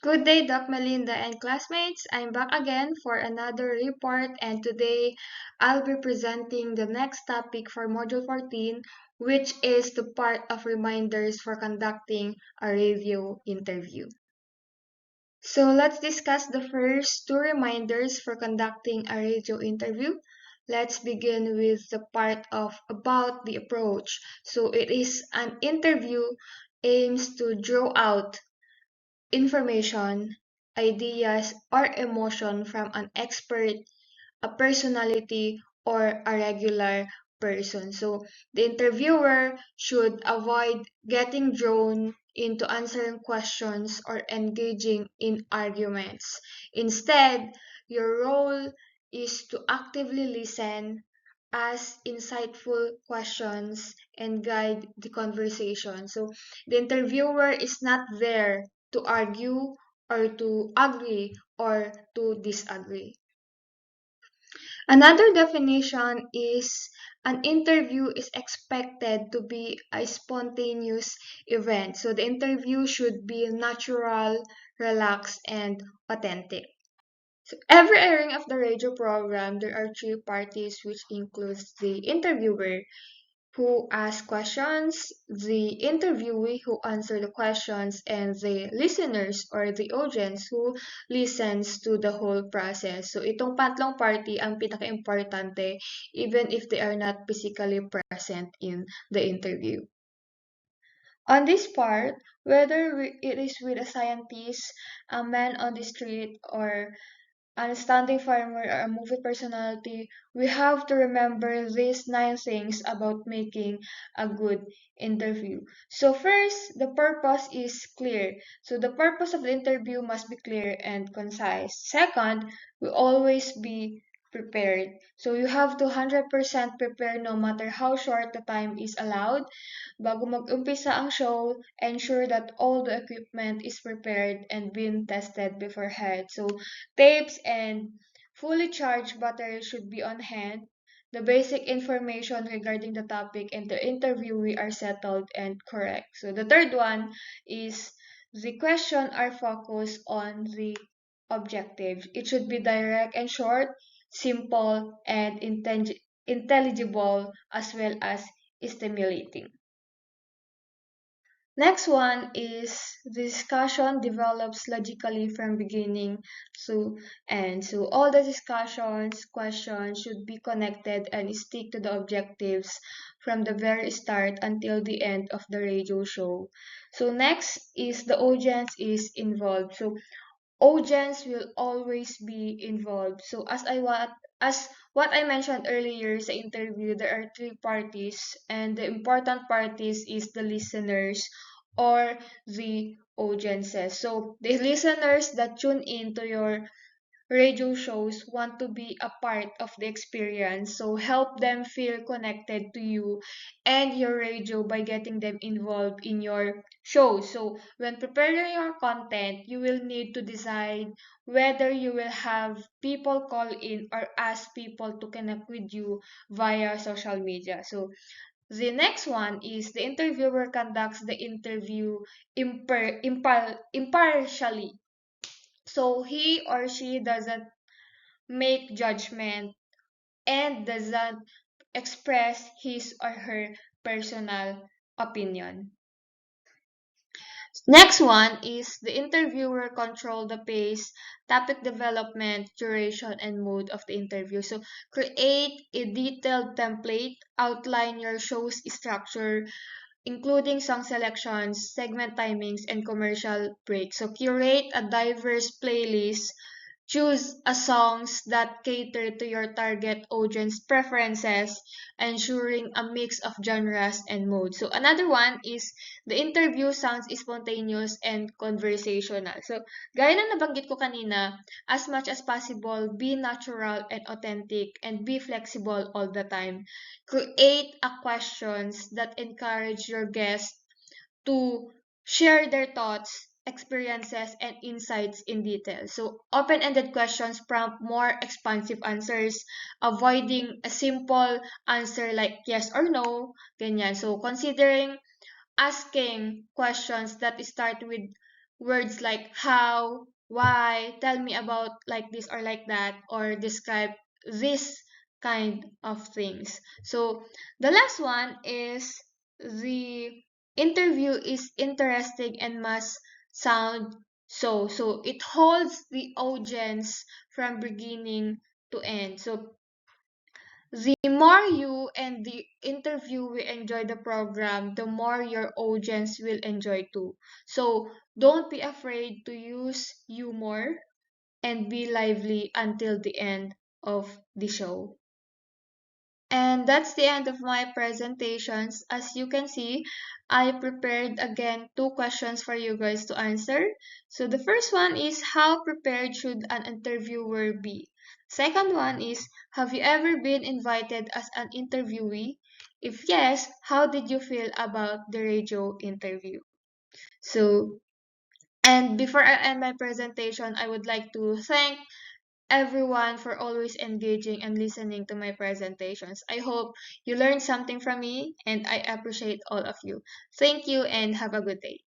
Good day, Doc Melinda and classmates. I'm back again for another report, and today I'll be presenting the next topic for Module 14, which is the part of reminders for conducting a radio interview. So let's discuss the first two reminders for conducting a radio interview. Let's begin with the part of about the approach. So it is an interview aims to draw out information, ideas, or emotion from an expert, a personality, or a regular person. So the interviewer should avoid getting drawn into answering questions or engaging in arguments. Instead, your role is to actively listen, ask insightful questions, and guide the conversation. So the interviewer is not there to argue or to agree or to disagree. Another definition is an interview is expected to be a spontaneous event. So the interview should be natural, relaxed, and authentic. So every airing of the radio program, there are three parties, which includes the interviewer, who asks questions, the interviewee who answer the questions, and the listeners or the audience who listens to the whole process. So itong pantlong party ang pinaka-importante even if they are not physically present in the interview. On this part, whether it is with a scientist, a man on the street, or a standing farmer, or a movie personality, we have to remember these 9 things about making a good interview. So first, the purpose is clear. So the purpose of the interview must be clear and concise. Second, we always be prepared. So you have to 100% prepare no matter how short the time is allowed. Bago mag-umpisa ang show, ensure that all the equipment is prepared and been tested beforehand. So tapes and fully charged batteries should be on hand. The basic information regarding the topic and the interviewee are settled and correct. So the third one is the question are focused on the objective. It should be direct and short, simple, and intelligible, as well as stimulating. Next one is the discussion develops logically from beginning to end. So all the discussions, questions should be connected and stick to the objectives from the very start until the end of the radio show. So next is the audience is involved. So audience will always be involved. So as what I mentioned earlier sa interview, there are three parties, and the important parties is the listeners or the audiences. So the listeners that tune in to your radio shows want to be a part of the experience. So help them feel connected to you and your radio by getting them involved in your show. So when preparing your content, you will need to decide whether you will have people call in or ask people to connect with you via social media. So the next one is the interviewer conducts the interview impartially. So he or she doesn't make judgment and doesn't express his or her personal opinion. Next one is the interviewer control the pace, topic development, duration, and mood of the interview. So create a detailed template, outline your show's structure, including song selections, segment timings, and commercial breaks. So curate a diverse playlist. Choose a songs that cater to your target audience preferences, ensuring a mix of genres and modes. So another one is the interview sounds spontaneous and conversational. So gaya na nabanggit ko kanina, as much as possible, be natural and authentic and be flexible all the time. Create a questions that encourage your guests to share their thoughts, experiences, and insights in detail. So, open-ended questions prompt more expansive answers, avoiding a simple answer like yes or no, ganyan. So, considering asking questions that start with words like how, why, tell me about like this or like that, or describe this kind of things. So the last one is the interview is interesting and must sound so it holds the audience from beginning to end. So the more you and the interviewee enjoy the program, the more your audience will enjoy too. So don't be afraid to use humor and be lively until the end of the show. And that's the end of my presentations. As you can see, I prepared again two questions for you guys to answer. So the first one is, how prepared should an interviewer be? Second one is, have you ever been invited as an interviewee? If yes, how did you feel about the radio interview? So, and before I end my presentation, I would like to thank everyone for always engaging and listening to my presentations. I hope you learned something from me and I appreciate all of you. Thank you and have a good day.